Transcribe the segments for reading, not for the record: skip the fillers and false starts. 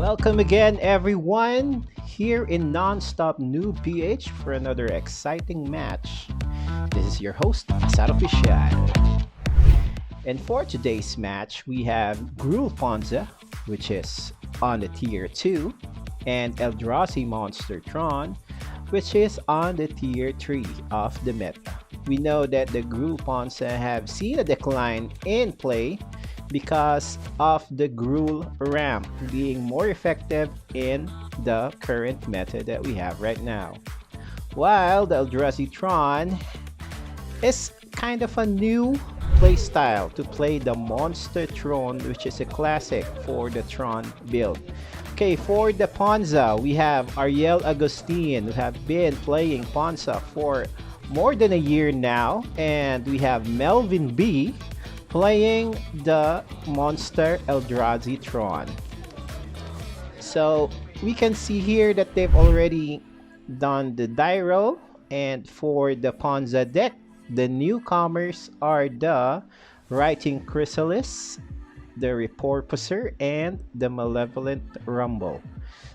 Welcome again, everyone, here in Nonstopnoobph for another exciting match. This is your host, Asar Opisyal. And for today's match, we have Gruul Ponza, which is on the tier 2, and Eldrazi monster Tron, which is on the tier 3 of the meta. We know that the Gruul Ponza have seen a decline in play because of the Gruul ramp being more effective in the current meta that we have right now. While the Eldrazi Tron is kind of a new playstyle to play the Monster Tron, which is a classic for the Tron build. Okay, for the Ponza, we have ARIEL Agustin, who have been playing Ponza for more than a year now, and we have MELVIN B playing the Monster Eldrazi Tron. So we can see here that they've already done the die roll, and for the Ponza deck, the newcomers are the Writing Chrysalis, the Reporposer, and the Malevolent Rumble.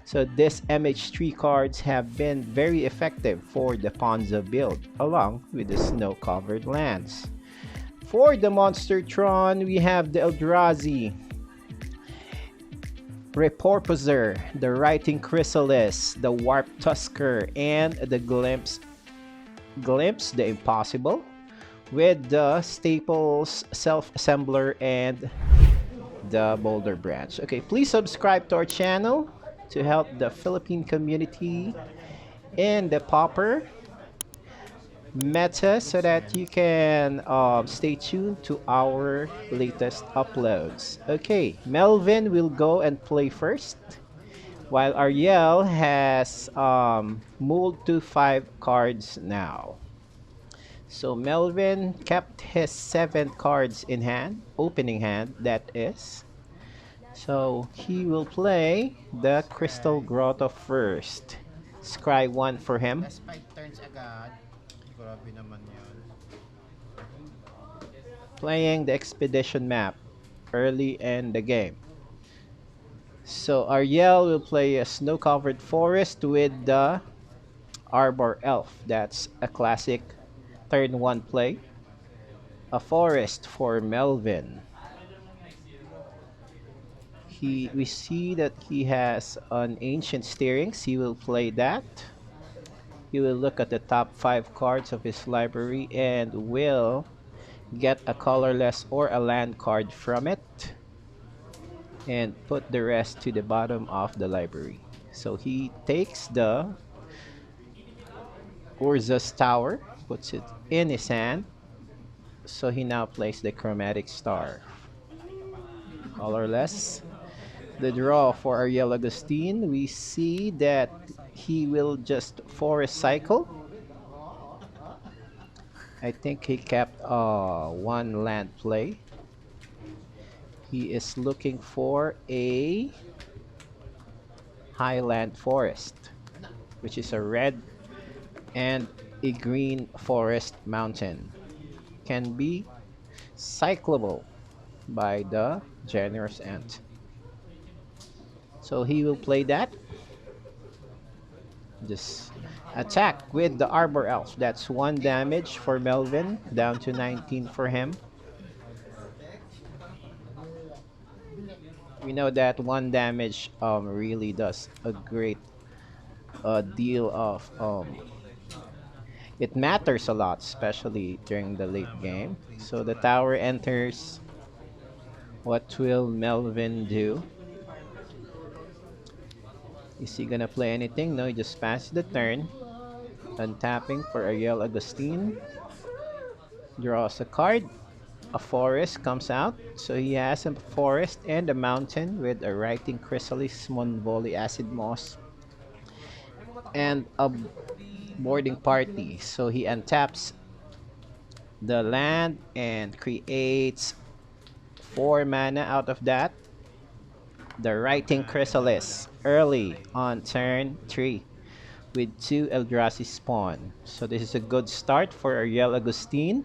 So these MH3 cards have been very effective for the Ponza build, along with the snow-covered lands. For the Monster Tron, we have the Eldrazi, Reporposer, the Writing Chrysalis, the Warp Tusker, and the Glimpse the Impossible, with the Staples Self-Assembler and the Boulder Branch. Okay, please subscribe to our channel to help the Philippine community in the Pauper meta so that you can stay tuned to our latest uploads. Okay, Melvin will go and play first, while Ariel has moved to 5 cards now. So Melvin kept his 7 cards in hand, opening hand that is. So he will play the Crystal Grotto first. Scry 1 for him. Last 5 turns agad. Grabe naman yun. Playing the Expedition map early in the game. So Ariel will play a snow-covered forest with the Arbor Elf. That's a classic turn 1 play. A forest for Melvin. We see that he has an Ancient Steerings. He will play that. He will look at the top 5 cards of his library and will get a colorless or a land card from it and put the rest to the bottom of the library. So he takes the Urza's Tower, puts it in his hand. So he now plays the Chromatic Star. Colorless. The draw for ARIEL Agustin, we see that he will just forest cycle. I think he kept 1 land play. He is looking for a Highland Forest, which is a red and a green forest mountain. Can be cyclable by the Generous Ant. So he will play that. Just attack with the Arbor Elf. That's 1 damage for Melvin, down to 19 for him. We know that 1 damage really does a great deal of it matters a lot, especially during the late game. So the tower enters. What will Melvin do? Is he gonna play anything? No, he just passes the turn. Untapping for ARIEL Agustin. Draws a card. A forest comes out. So he has a forest and a mountain with a Writing Chrysalis, Monvoli Acid Moss, and a boarding party. So he untaps the land and creates 4 mana out of that. The Writing Chrysalis early on turn 3 with 2 Eldrazi spawn. So this is a good start for ARIEL Agustin.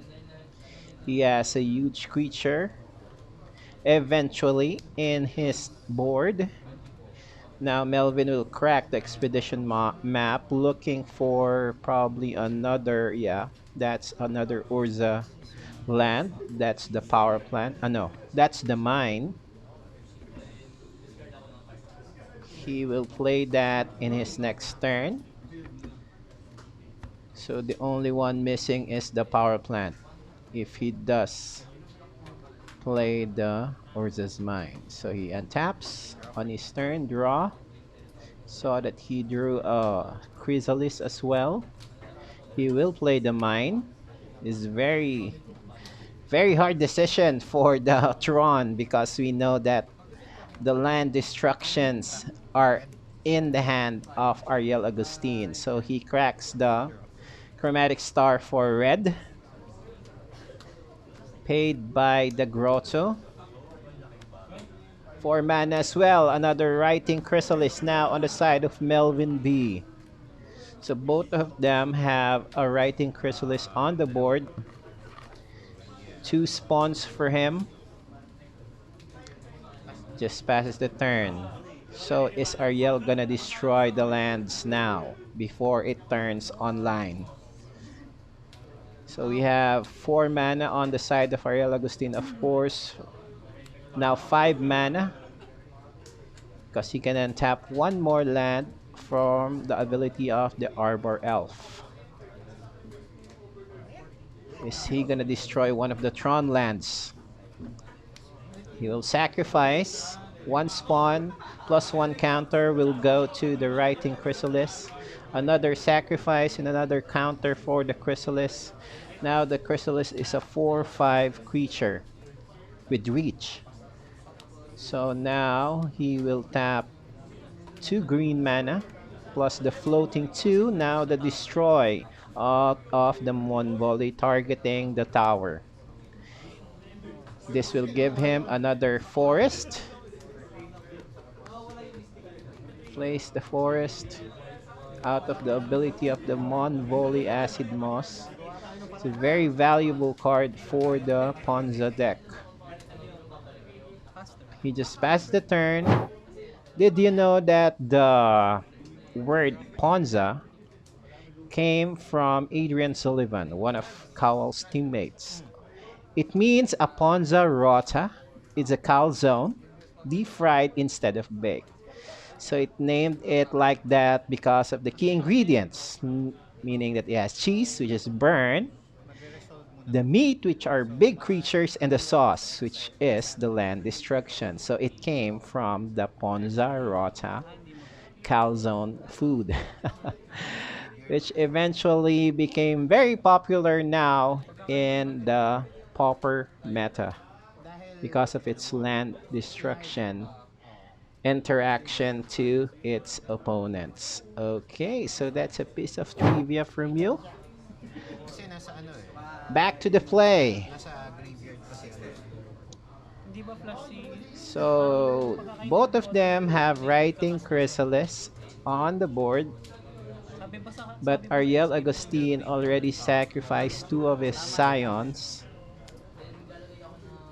He has a huge creature eventually in his board. Now Melvin will crack the expedition map looking for probably another, yeah, that's another Urza land. That's the power plant. No, that's the mine. He will play that in his next turn. So the only one missing is the power plant. If he does play the Urza's mine. So he untaps on his turn, draw. Saw that he drew a Chrysalis as well. He will play the mine. Is very hard decision for the Tron because we know that the land destructions are in the hand of Ariel Agustin. So he cracks the chromatic star for red, paid by the grotto. 4 mana as well. Another writing chrysalis now on the side of Melvin B. So both of them have a writing chrysalis on the board. 2 spawns for him. Just passes the turn. So is Ariel gonna destroy the lands now before it turns online? So we have 4 mana on the side of Ariel Agustin, of course. Now 5 mana because he can untap 1 more land from the ability of the Arbor Elf. Is he gonna destroy one of the Tron lands? He will sacrifice 1 spawn plus 1 counter will go to the writing chrysalis. Another sacrifice and another counter for the chrysalis. Now the chrysalis is a 4/5 creature with reach. So now he will tap 2 green mana plus the floating 2. Now the destroy out of the Mon Volley targeting the tower. This will give him another forest. Place the forest out of the ability of the Mon Volley Acid Moss. It's a very valuable card for the Ponza deck. He just passed the turn. Did you know that the word Ponza came from Adrian Sullivan, one of Cowell's teammates? It means a Ponza rota. It's a calzone, deep fried instead of baked. So it named it like that because of the key ingredients, meaning that it has cheese, which is burnt, the meat, which are big creatures, and the sauce, which is the land destruction. So it came from the Ponza Rota calzone food, which eventually became very popular now in the Pauper meta because of its land destruction interaction to its opponents. Okay, so that's a piece of trivia from you. Kasi nasa ano eh. Back to the play. Nasa graveyard kasi ano. Hindi ba flash si... So both of them have writing chrysalis on the board, Sabi ba sa... but Ariel Agustin already sacrificed 2 of his scions.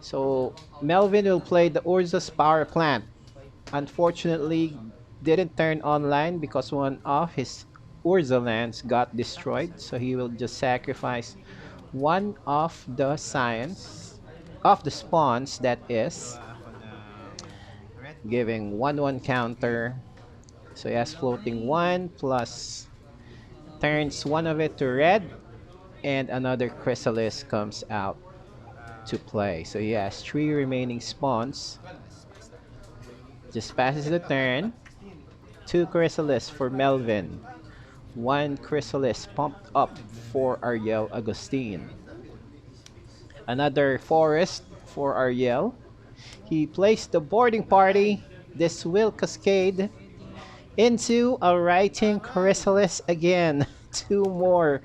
So Melvin will play the Urza's power plant. Unfortunately, didn't turn online because one of his Urza lands got destroyed. So he will just sacrifice 1 of the scions, of the spawns that is, Gawa ako na red. giving 1/1 counter. So he has floating 1 plus turns 1 of it to red, and another chrysalis comes out to play. So he has 3 remaining spawns. Just passes the turn. 2 chrysalis for Melvin. 1 chrysalis pumped up for Ariel Agustin. Another forest for Ariel. He placed the boarding party. This will cascade into a writing chrysalis again. 2 more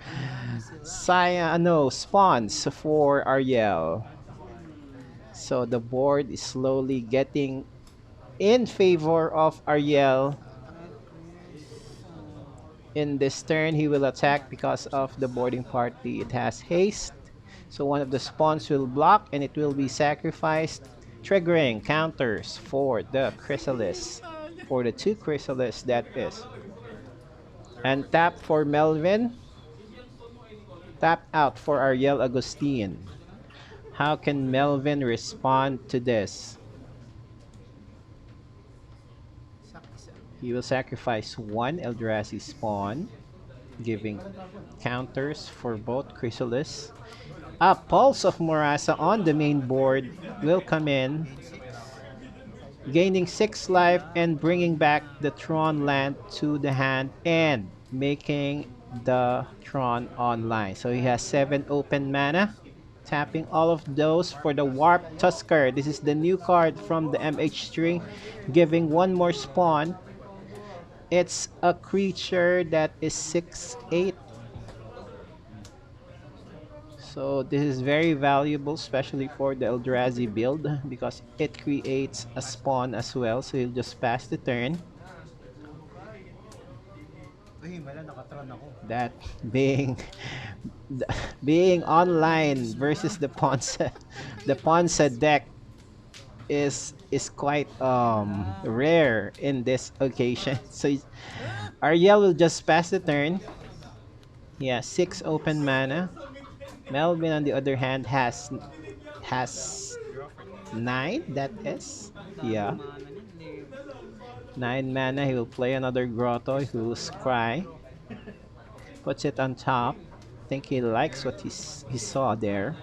spawns for Ariel. So the board is slowly getting in favor of Ariel. In this turn, he will attack because of the boarding party. It has haste. So one of the spawns will block and it will be sacrificed, triggering counters for the chrysalis. for the 2 Chrysalis that is. And tap for Melvin. Tap out for ARIEL Agustin. How can Melvin respond to this? Saksa. He will sacrifice 1 Eldrazi spawn, giving counters for both Chrysalis. A Pulse of Morasa on the main board will come in, Gain 6. gaining 6 life and bringing back the Tron land to the hand and making the Tron online. So he has 7 open mana. Tapping all of those for the Warp Tusker. This is the new card from the MH3, giving 1 more spawn. It's a creature that is 6/8. So this is very valuable, especially for the Eldrazi build, because it creates a spawn as well. So you'll just pass the turn. Uy, mala, nakatron ako. That being being online versus the Ponza, the Ponza deck is quite rare in this occasion. So Ariel will just pass the turn. He has 6 open mana. Melvin, on the other hand, has Draw for 9. That is, yeah, 9 mana. He will play another Grotto. He will scry. Puts it on top. I think he likes what he saw there.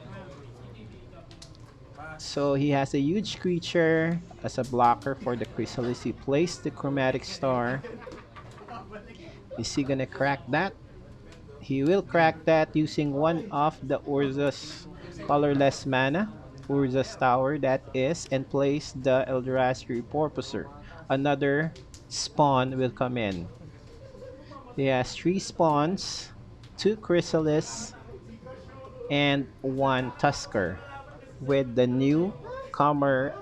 So he has a huge creature as a blocker for the Chrysalis. He plays the Chromatic Star. Is he gonna crack that? He will crack that using one of the Urza's colorless mana, Urza's Tower that is, and plays the Eldrazi Porpoiser. Another spawn will come in. He has 3 spawns, 2 Chrysalis, and 1 Tusker with the new Comer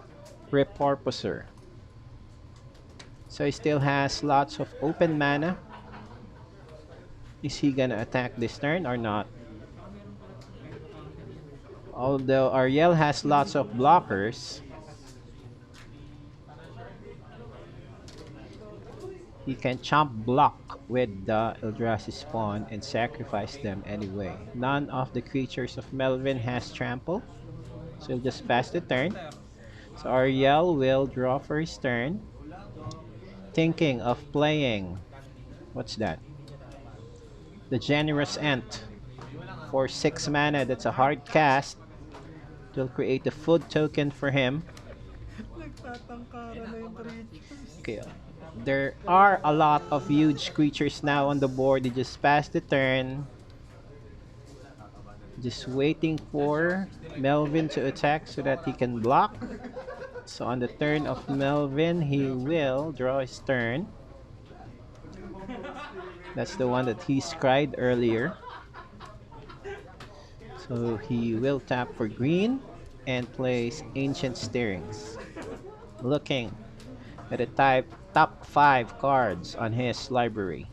Reporpoiser. So he still has lots of open mana. Is he gonna attack this turn or not? Although Ariel has lots of blockers, he can chomp block with the Eldrazi spawn and sacrifice them anyway. None of the creatures of Melvin has trample, so he'll just pass the turn. So Ariel will draw for his turn, thinking of playing, what's that? The Generous Ant for 6 mana. That's a hard cast. It will create a food token for him. Nagtatangkara na yung creatures. Okay, there are a lot of huge creatures now on the board. They just pass the turn. Just waiting for Melvin to attack so that he can block. So on the turn of Melvin, he will draw his turn. That's the one that he scried earlier. So he will tap for green and plays Ancient Stirrings. Looking at the top 5 cards on his library.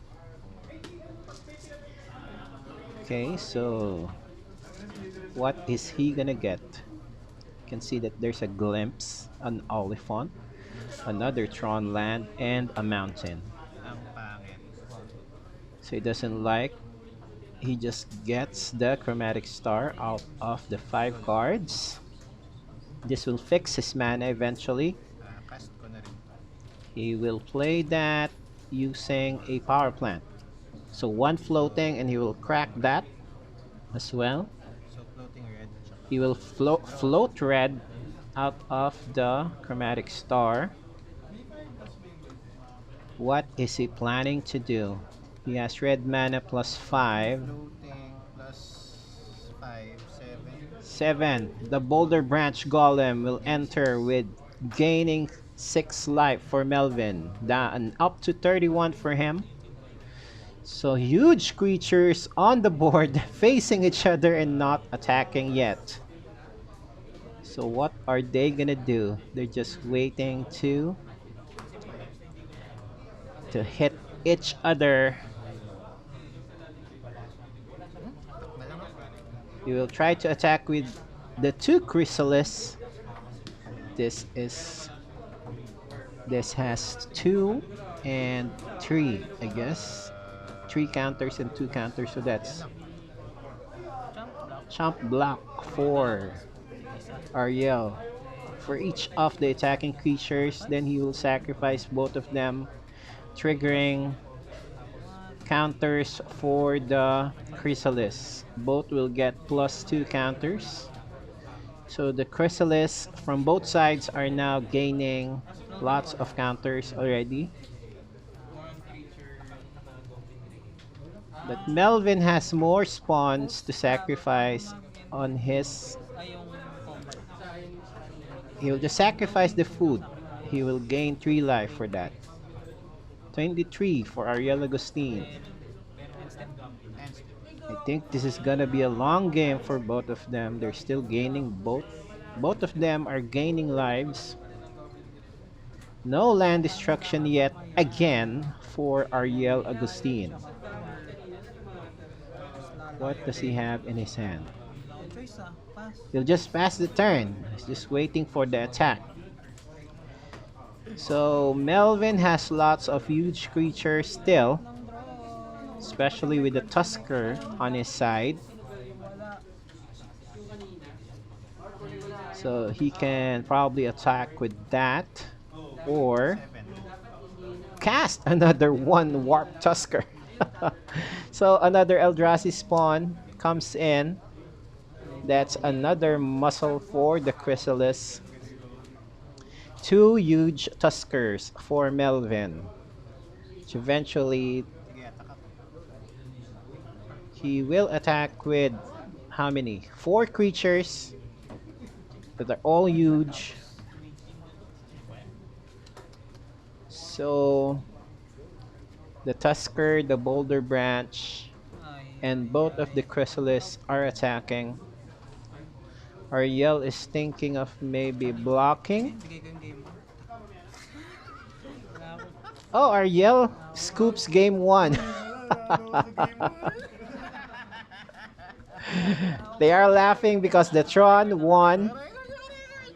Okay, so what is he gonna get? You can see that there's a glimpse, an Oliphant, another Tron land, and a mountain. Ang pangit. So he doesn't like, he just gets the Chromatic Star out of the 5 cards. This will fix his mana eventually. Cast ko na rin. He will play that using a power plant. So 1 floating and he will crack that as well. So floating red. He will float red out of the Chromatic Star. What is he planning to do? He has red mana plus 5. Floating plus 5, 7. 7. The Boulder Branch Golem will enter with gaining 6 life for Melvin. And up to 31 for him. So huge creatures on the board facing each other and not attacking yet. So what are they gonna do? They're just waiting to hit each other. You will try to attack with the 2 Chrysalis. This is This has 2 and 3, I guess. 3 counters and 2 counters, so Yan that's lang. Jump block. chump block for Isa. Ariel. For each of the attacking creatures, then he will sacrifice both of them, triggering counters for the Chrysalis. Both will get +2 counters. So the Chrysalis from both sides are now gaining lots of counters already. But Melvin has more spawns to sacrifice on his. Ay, yung combat. He will just sacrifice the food. He will gain 3 life for that. 23 for ARIEL AGUSTIN. Instant. End. I think this is gonna be a long game for both of them. They're still gaining both. Both of them are gaining lives. No land destruction yet again for ARIEL AGUSTIN. What does he have in his hand? Choice pass. He'll just pass the turn. He's just waiting for the attack. So Melvin has lots of huge creatures still, especially with the Tusker on his side. So he can probably attack with that or 7. cast another one Warp Tusker. So another Eldrazi spawn comes in. That's another muscle for the Chrysalis. 2 huge Tuskers for Melvin. Which eventually Sige, attack ako. he will attack with how many? 4 creatures that are all huge. So the Tusker, the Boulder Branch, and both of the Chrysalis are attacking. Ariel is thinking of maybe blocking. Bigay ko yung game mo. Wala ako. Oh, Ariel scoops game 1. They are laughing because the Tron won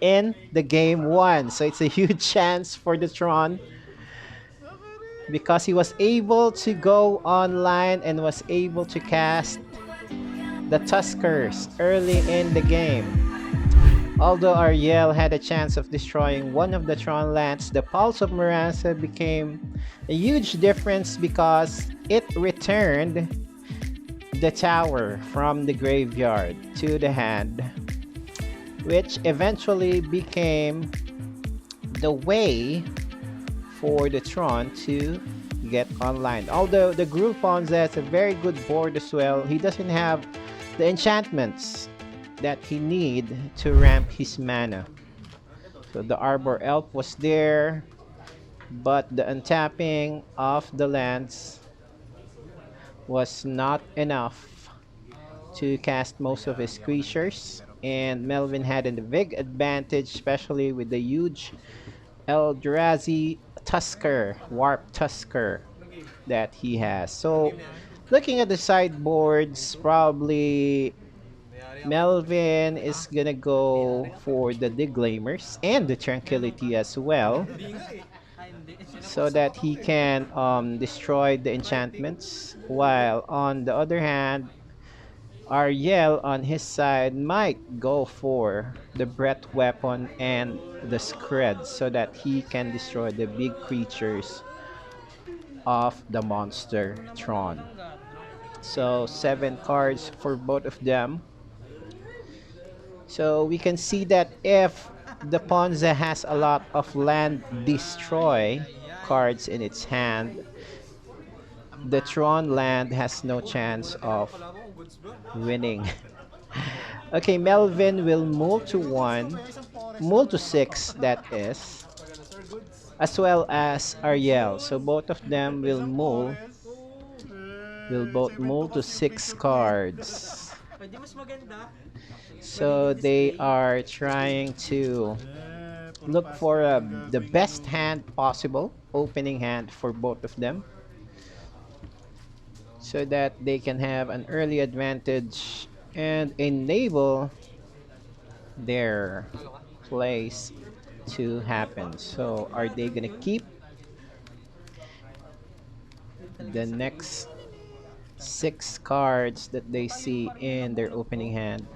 in the game 1. So it's a huge chance for the Tron because he was able to go online and was able to cast the Tuskers early in the game. Although Ariel had a chance of destroying one of the Tron lands, the Pulse of Mirasa became a huge difference because it returned the tower from the graveyard to the hand, which eventually became the way for the Tron to get online. Although the Gruul Ponza has a very good board as well, he doesn't have the enchantments that he need to ramp his mana. So the Arbor Elf was there, but the untapping of the lands was not enough to cast most of his creatures, and Melvin had a big advantage, especially with the huge Eldrazi Tusker, Warp Tusker that he has. So looking at the sideboards, probably Melvin is gonna go for the Diglamers and the Tranquility as well, so that he can destroy the enchantments, while on the other hand, Ariel on his side might go for the Breath Weapon and the Scred so that he can destroy the big creatures of the monster Tron. So 7 cards for both of them. So we can see that if the Ponza has a lot of land destroy cards in its hand, the Tron land has no chance of winning. Okay, Melvin will move to 1, move to 6, that is, as well as Ariel. So both of them will both move to 6 cards. So they are trying to look for the best hand possible, opening hand for both of them, so that they can have an early advantage and enable their plays to happen. So are they gonna keep the next 6 cards that they see in their opening hand?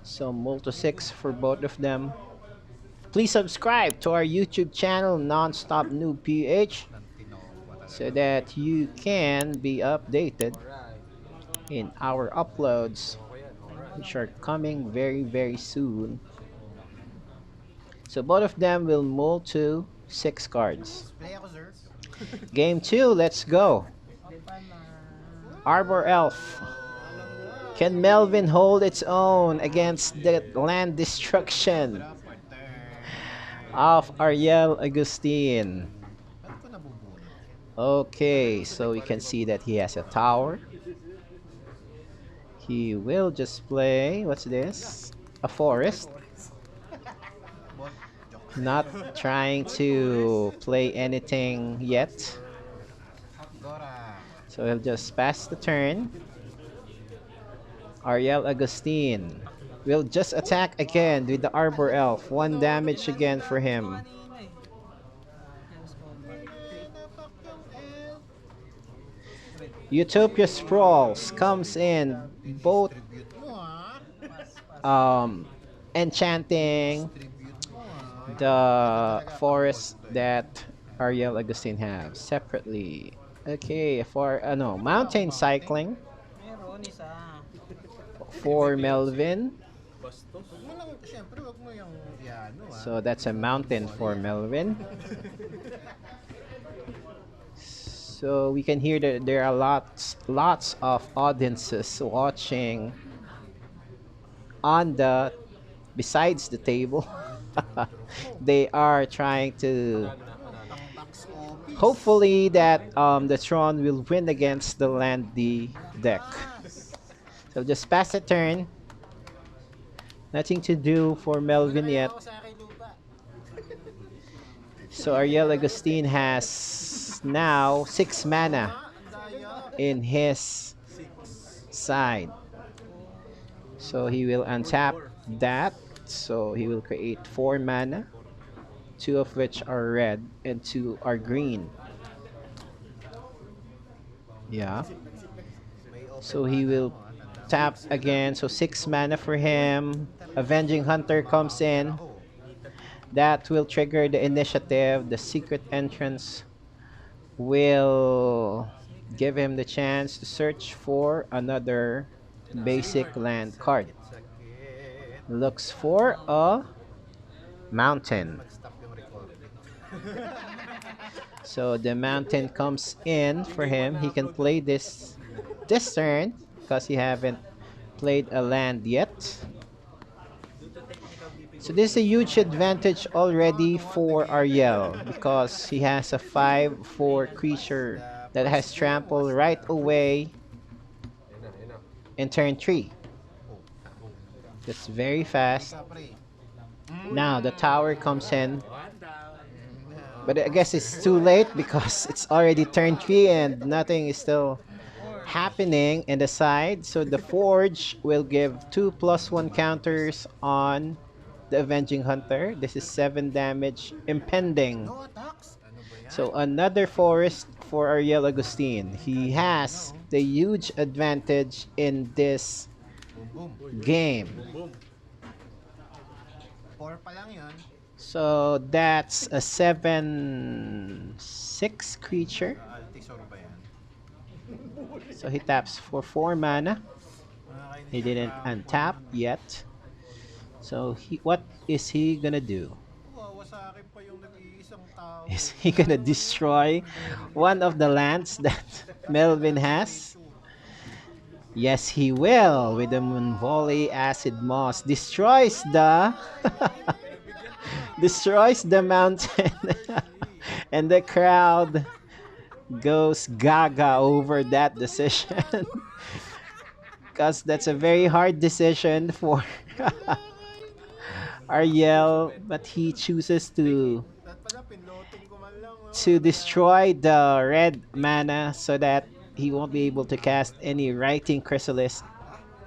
So multi 6 for both of them. Please subscribe to our YouTube channel, Nonstopnoobph, Nantinowa so talaga. that you can be updated in our uploads, which are coming very, very soon. So both of them will move to 6 cards. Play ako, sir. Game 2, let's go. Arbor Elf. Can Melvin hold its own against the land destruction of ARIEL Agustin? Ba't ko nabubunot? Okay, so we can see that he has a tower. He will just play, what's this? A forest. Bon, joke. Not trying to play anything yet. Gora. So he'll just pass the turn. ARIEL Agustin will just attack again with the Arbor Elf. 1 damage again for him. Utopia Sprawls comes in, both Tribute mo, ha? enchanting Tribute mo, ha? the forest that ARIEL Agustin have separately. Okay, for no mountain cycling Meron isa. for Melvin. Huwag mo lang, syempre, huwag mo yung piano, ha? So that's a mountain for Melvin. So we can hear that there are lots of audiences watching on the besides the table. They are trying to Tax office. hopefully that the Tron will win against the land D deck. So just pass the turn. Nothing to do for Melvin yet. So ARIEL Agustin has now 6 mana in his side. So he will untap that. So he will create 4 mana, 2 of which are red and 2 are green. Yeah. May open So he mana will mo, ha? Tandaan mo. tap again. So 6 mana for him. Avenging Hunter comes in. Ako. That will trigger the initiative. The secret entrance will give him the chance to search for another basic land card. Sakit. Looks for a mountain. Mag-stop yung recording. So the mountain comes in for him. He can play this turn because he haven't played a land yet. So this is a huge advantage already for ARIEL because he has a 5/4 creature that has trample right away in turn 3. That's very fast. Ika, pre. Now the tower comes in, but I guess it's too late because it's already turn 3 and nothing is still happening in the side. So the Forge will give 2+1 counters on the Avenging Hunter. This is 7 damage impending. No attacks? Ano ba yan? So another forest for ARIEL Agustin. He has the huge advantage in this Boom, boom. game. 4 pa lang yun. So that's a 7/6 creature. Altisor ba yan? So he taps for 4 mana. Nakakainis He yung didn't tao. untap yet. So what is he gonna do? Kawawa sa akin pa yung nag-iisang tao. Is he gonna destroy one of the lands that Melvin has? Yes, he will with the Moonvolley Acid Moss. Destroys the destroys the mountain. And the crowd goes gaga over that decision. Because that's a very hard decision for ARIEL, but he chooses to Dapat pala, pinloting ko man lang. destroy the red mana so that he won't be able to cast any Writing Chrysalis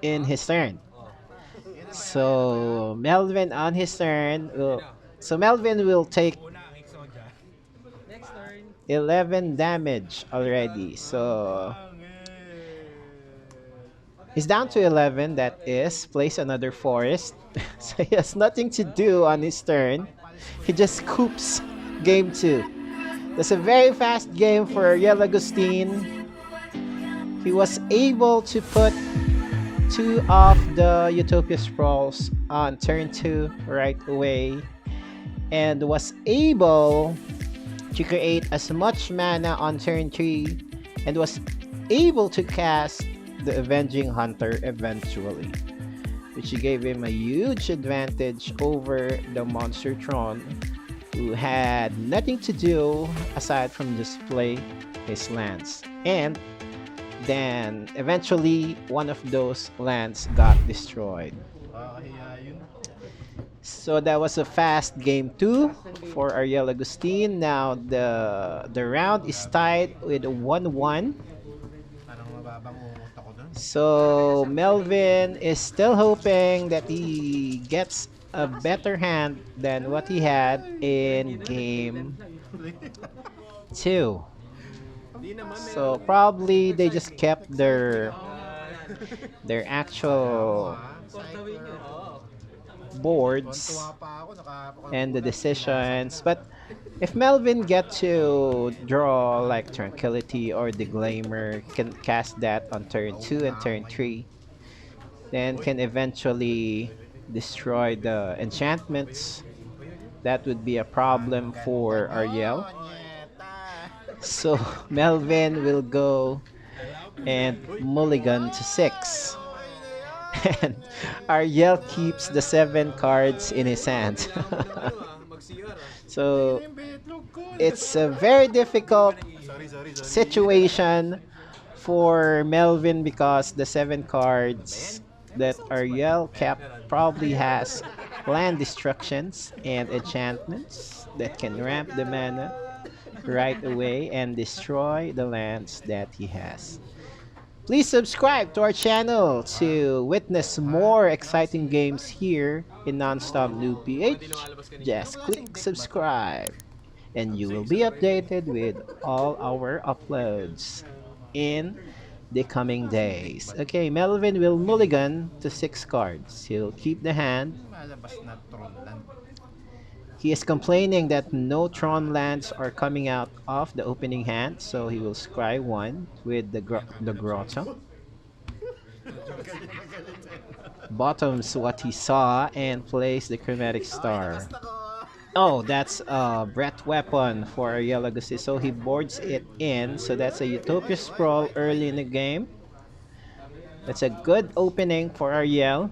in his turn. So Melvin on his turn will. So Melvin will take Next turn. 11 damage already. So he's down to 11. That is, place another forest. So he has nothing to do on his turn. He just scoops game 2. That's a very fast game for ARIEL Agustin. He was able to put 2 of the Utopia Sprawls on turn 2 right away, and was able to create as much mana on turn 3, and was able to cast the Avenging Hunter eventually, which gave him a huge advantage over the monster Tron, who had nothing to do aside from just play his lands. And then eventually one of those lands got destroyed. Kakahiya yun. So that was a fast game 2 for ARIEL Agustin. Now the round is tied with a 1-1. Anong mababang utot ako dun? So Melvin is still hoping that he gets a better hand than what he had in game 2. So probably they just kept their actual boards Tuwa pa ako, and the decisions. But if Melvin get to draw like Tranquility or the Glamour, can cast that on turn 2 and turn 3, then can eventually destroy the enchantments. That would be a problem for ARIEL. So Melvin will go and mulligan to 6. And ARIEL keeps the 7 cards in his hand. So it's a very difficult situation for Melvin because the 7 cards that ARIEL kept probably has land destructions and enchantments that can ramp the mana right away and destroy the lands that he has. Please subscribe to our channel to witness more exciting games here in Nonstopnoobph. Just click subscribe and you will be updated with all our uploads in the coming days. Okay, Melvin will mulligan to 6 cards. He'll keep the hand. Malabas na Tron land. He is complaining that no Tron lands are coming out of the opening hand, so he will scry 1 with the grotto. Bottoms what he saw and plays the Chromatic Star. Oh, that's a breath weapon for ARIEL Agustin, so he boards it in. So that's a Utopia Sprawl early in the game. That's a good opening for ARIEL.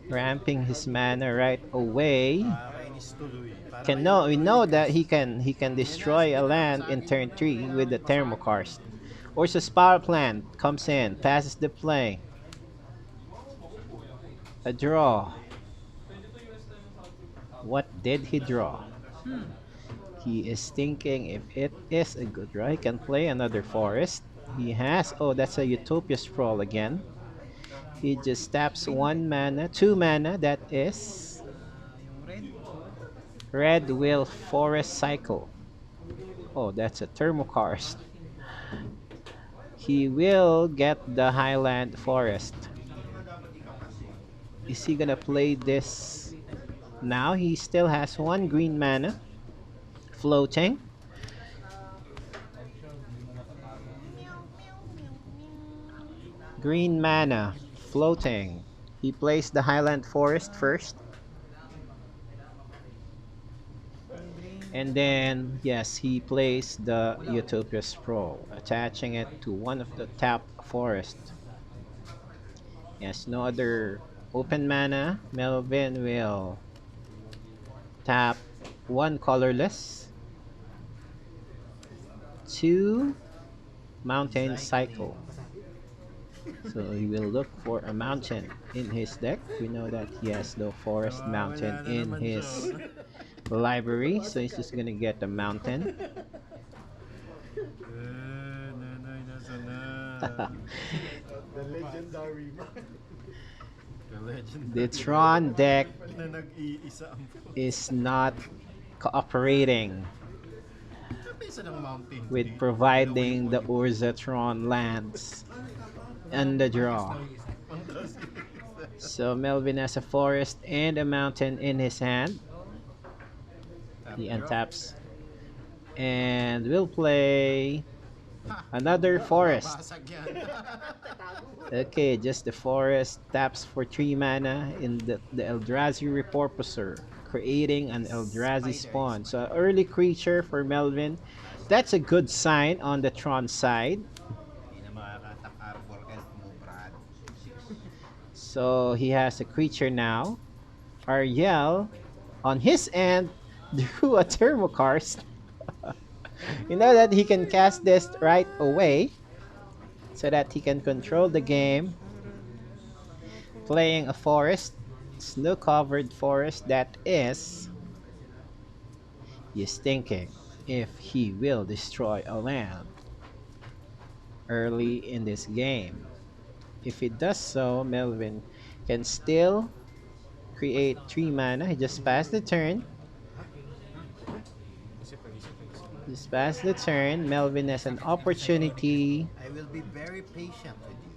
Ramping his mana right away. Nakakainis tuloy. We know that he can destroy a land in turn 3 with the Thermokarst. Ursa's Power Plant comes in, passes the play. A draw. What did he draw? He is thinking if it is a good draw. He can play another forest. He has, oh, that's a Utopia Sprawl again. He just taps 1 mana, 2 mana, that is. Red will Forest Cycle. Oh, that's a Thermokarst. He will get the Highland Forest. Is he gonna play this now? He still has 1 green mana floating. Green mana floating. He plays the Highland Forest first. And then, yes, he plays the Utopia Sprawl, attaching it to one of the top forests. Yes, no other open mana. Melvin will tap 1 colorless, 2 Mountain Cycle. So he will look for a mountain in his deck. We know that he has the forest mountain in his library, so he's just gonna get a mountain. Nanay, nasa na? The legendary man. The Tron deck Na nag-iisa ang is not cooperating Isa ng mountain. with providing the Urzatron lands and the draw. So Melvin has a forest and a mountain in his hand. He untaps and will play another forest. Basag yan. Okay, just the forest taps for 3 mana in the Eldrazi Repurposer, creating an Eldrazi spawn. So early creature for Melvin. That's a good sign on the Tron side. Hindi na makakatak arbor elf mo, Brad. So he has a creature now. Ariel, on his end, drew a Thermokarst. You know that he can cast this right away so that he can control the game. Playing a forest, snow-covered forest that is. He's thinking if he will destroy a land early in this game. If he does so, Melvin can still create 3 mana. He just passed the turn. Just passed the turn. Melvin has an opportunity I will be very patient with you.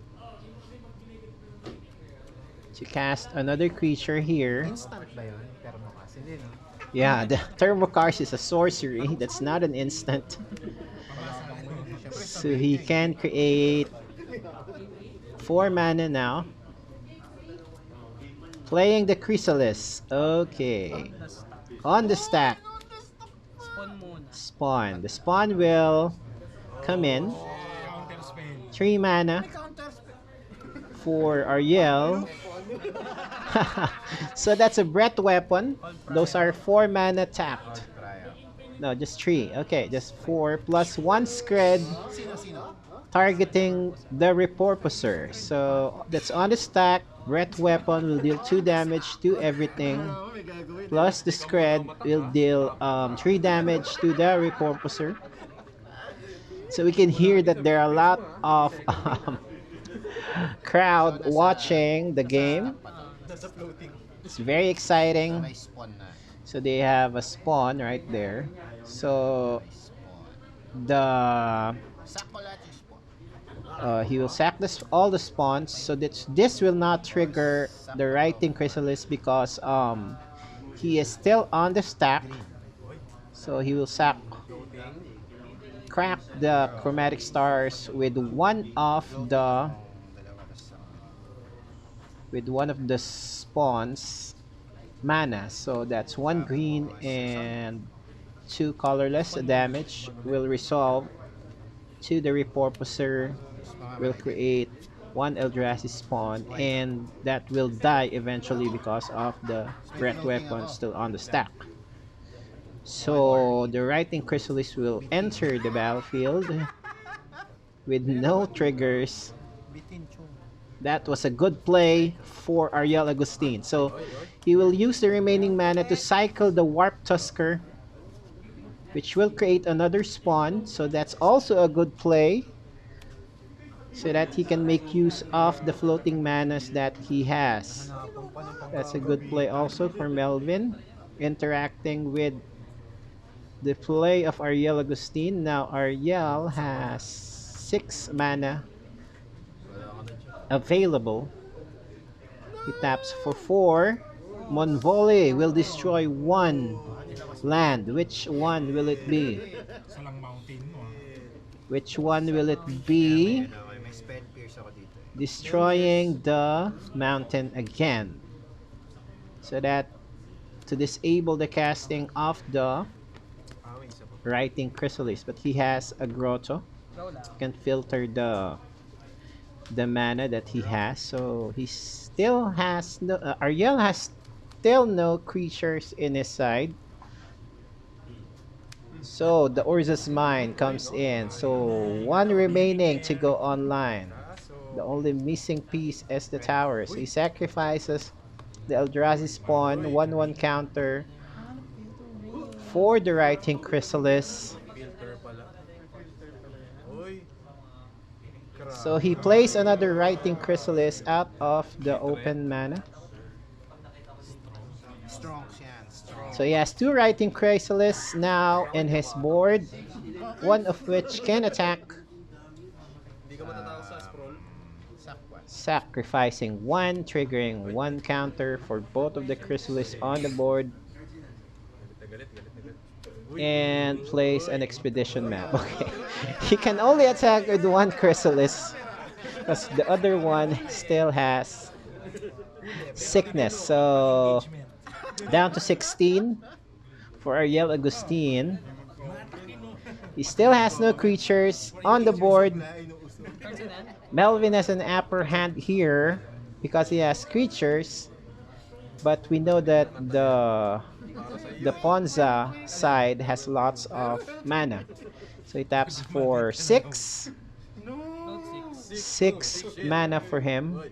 to cast another creature here. Instant ba yun? Pero makas. Hindi, no? Yeah, the Thermokarst is a sorcery. That's not an instant. So he can create 4 mana now. Playing the Chrysalis. Okay. On the stack. Spawn muna. Spawn. The spawn will come in. Counter spell. 3 mana for Ariel. So that's a breath weapon. Those are 4 mana tapped. No, just 3. Okay, just 4 plus 1 scred Sino? targeting the Repurposer. So that's on the stack. Breath weapon will deal 2 damage to everything. Plus the scred will deal 3 damage to the Repurposer. So we can hear that there are a lot of crowd watching the game. Nasa floating. It's very exciting. May spawn na. So they have a spawn right there. So Spawn. the Sakto lahat yung spawn. he will sack all the spawns. So this will not trigger the Writing Chrysalis because he is still on the stack. So he will crack the Chromatic Stars with one of the spawns mana. So that's 1 green and 2 colorless. Damage will resolve to the Repurposer. Will create 1 Eldrazi spawn, and that will die eventually because of the breath weapon still on the stack. So the Writing Chrysalis will enter the battlefield with no triggers. That was a good play for Ariel Agustin. So he will use the remaining mana to cycle the Warp Tusker, which will create another spawn. So that's also a good play, so that he can make use of the floating manas that he has. That's a good play also for Melvin, interacting with the play of Ariel Agustin. Now Ariel has 6 mana available. He taps for 4. Monvole will destroy 1 land. Which one will it be? Salang mountain mo. Which one will it be? May spell pierce ako dito. Destroying the mountain again, so that to disable the casting of the Writing Chrysalis. But he has a grotto, can filter the mana that he has. So he still has no Ariel has still no creatures in his side. So the Urza's Mine comes in. So 1 remaining to go online. The only missing piece is the tower. So he sacrifices the Eldrazi spawn, 1/1 counter for the Writing Chrysalis. So he plays another Writing Chrysalis out of the open mana. Strong yan. Strong. So he has two Writing Chrysalis now in his board, one of which can attack, Sakwan. sacrificing one, triggering one counter for both of the Chrysalis on the board, and plays an Expedition map. Okay, he can only attack with one Chrysalis because the other one still has sickness. So down to 16 for Ariel Agustin. He still has no creatures on the board. Melvin has an upper hand here because he has creatures, but we know that the Ponza side has lots of mana. So he taps for 6. 6 mana for him.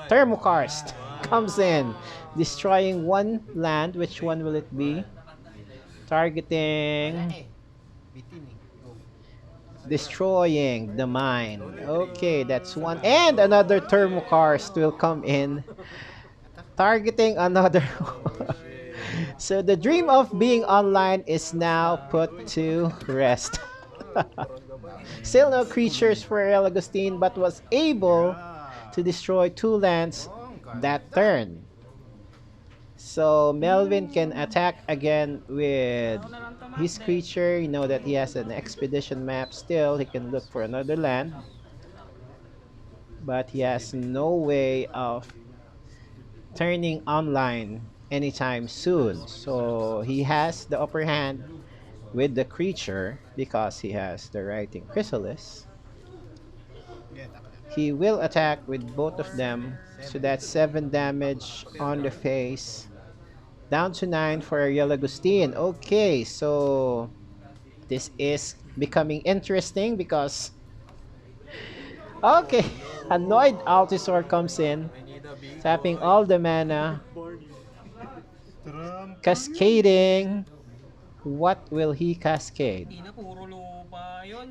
Thermokarst comes in, destroying one land. Which one will it be? Targeting, Bitin eh. Go. destroying the mine. Okay, that's one. And another Thermokarst will come in, targeting another one. So the dream of being online is now put to rest. Still no creatures for El Agustin, but was able to destroy 2 lands Strong card. that turn. So Melvin can attack again with his creature. You know that he has an expedition map still. He can look for another land. But he has no way of turning online anytime soon. So he has the upper hand with the creature because he has the Writing Chrysalis. Yan, ako na. He will attack with both of them. So that's 7 damage on the face. Down to 9 for Ariel Agustin. Okay, so this is becoming interesting because okay, Annoyed Altisor comes in, tapping all the mana, cascading. What will he cascade?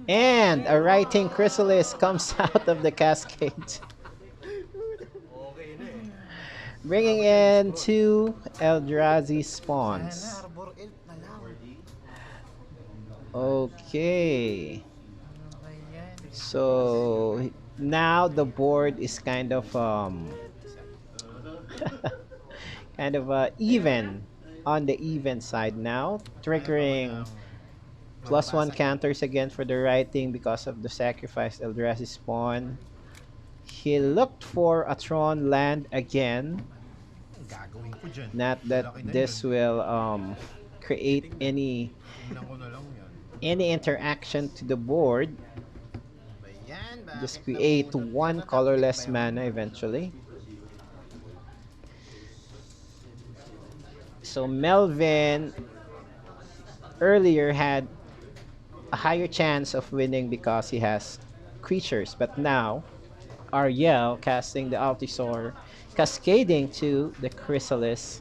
And a Writing Chrysalis comes out of the cascade, bringing in 2 Eldrazi spawns. Harbor Elf na lang. Okay, Okay yan. so now the board is kind of kind of even on the even side now, triggering +1 counters again for the Writing because of the sacrificed Eldrazi spawn. He looked for a Tron land again. Ang gagawin ko dyan. Not that Laki na this yun. will create any Tingnan ko na lang yan. interaction to the board. Ba yan? Bakit Just create nabunot one ka? colorless Ba yan? mana eventually. So Melvin earlier had a higher chance of winning because he has creatures, but now Ariel casting the Altisor, cascading to the Chrysalis,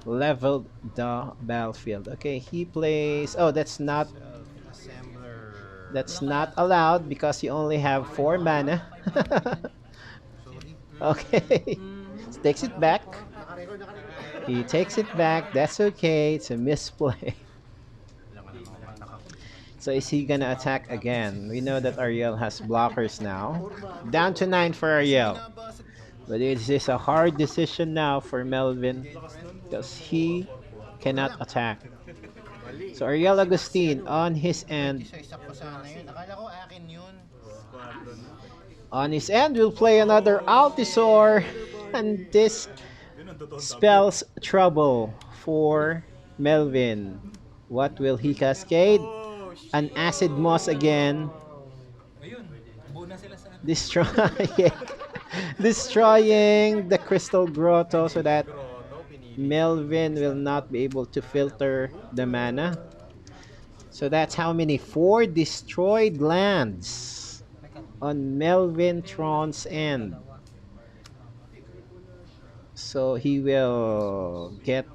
leveled the battlefield. Okay, he plays. Oh, that's not Assembler. allowed because you only have 4 mana. Sorry. Okay, takes it back. He takes it back. That's okay. It's a misplay. Wala ka namang matak ako. So is he gonna attack again? We know that Ariel has blockers now. Down to 9 for Ariel. Binabasag. But it is a hard decision now for Melvin because he cannot attack. So Ariel Agustin on his end. Isa-isa pa sana yun. Akala ko akin yun. On his end, we'll play another Altisor. And this spells trouble for Melvin. What will he cascade? An Acid Moss again. Ayun, buo na sila sa Destroying, destroying the Crystal Grotto so that Melvin will not be able to filter the mana. So that's how many? 4 destroyed lands on Melvin Tron's end. So he will get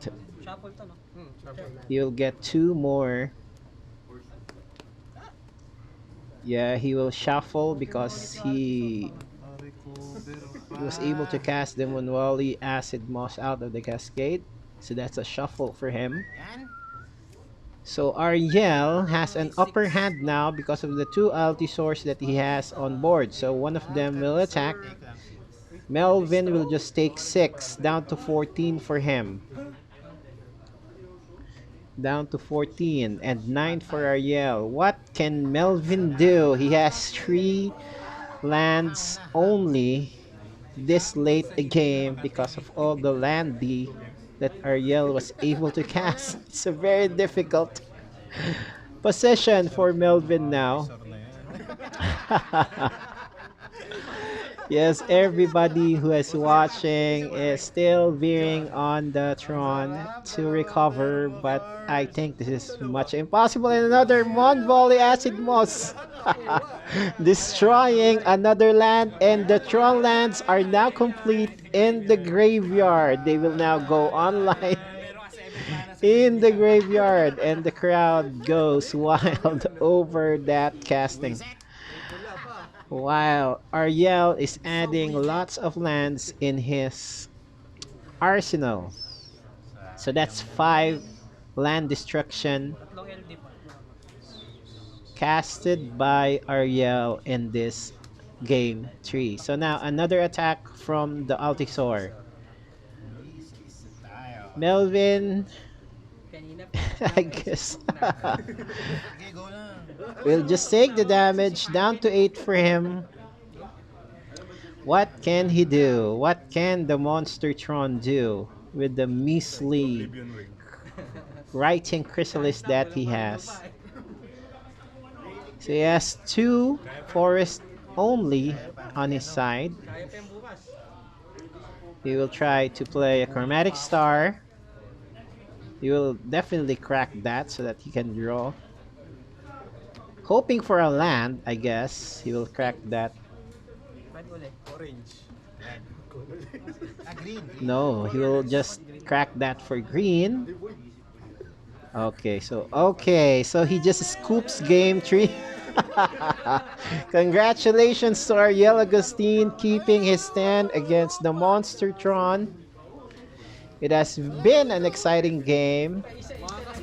He'll get 2 more. Yeah, he will shuffle because he was able to cast the Munwali Acid Moss out of the Cascade. So that's a shuffle for him. So Ariel has an upper hand now because of the two Altisaurs that he has on board. So one of them will attack. Melvin will just take 6, down to 14 for him. Down to 14 and 9 for Ariel. What can Melvin do? He has 3 lands only this late a game because of all the land D that Ariel was able to cast. It's a very difficult position for Melvin now. Yes, everybody who is watching is still veering on the Tron to recover, but I think this is much impossible. And another Mon Volley Acid Moss destroying another land, and the Tron lands are now complete in the graveyard. They will now go online in the graveyard, and the crowd goes wild over that casting. While Ariel is adding lots of lands in his arsenal. So that's 5 land destruction casted by Ariel in this game 3. So now another attack from the Altisaur. Melvin, I guess, we'll just take the damage, down to 8 for him. What can he do? What can the Monster Tron do with the measly writing chrysalis that he has? So he has 2 forests only on his side. He will try to play a Chromatic Star. He will definitely crack that so that he can draw. Hoping for a land, I guess. He will crack that. No, he will just crack that for green. Okay, so he just scoops game 3. Congratulations to Ariel Agustin keeping his stand against the Monster Tron. It has been an exciting game.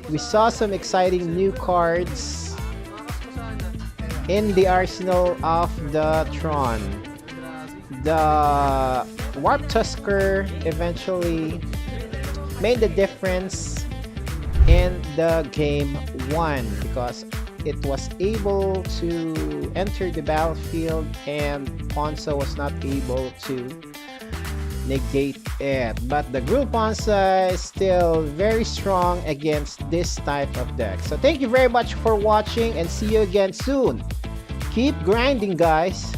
We saw some exciting new cards in the arsenal of the Tron. The Warp Tusker eventually made the difference in the game 1 because it was able to enter the battlefield and Ponza was not able to negate it. But the Gruul Ponza is still very strong against this type of deck. So thank you very much for watching and see you again soon. Keep grinding, guys.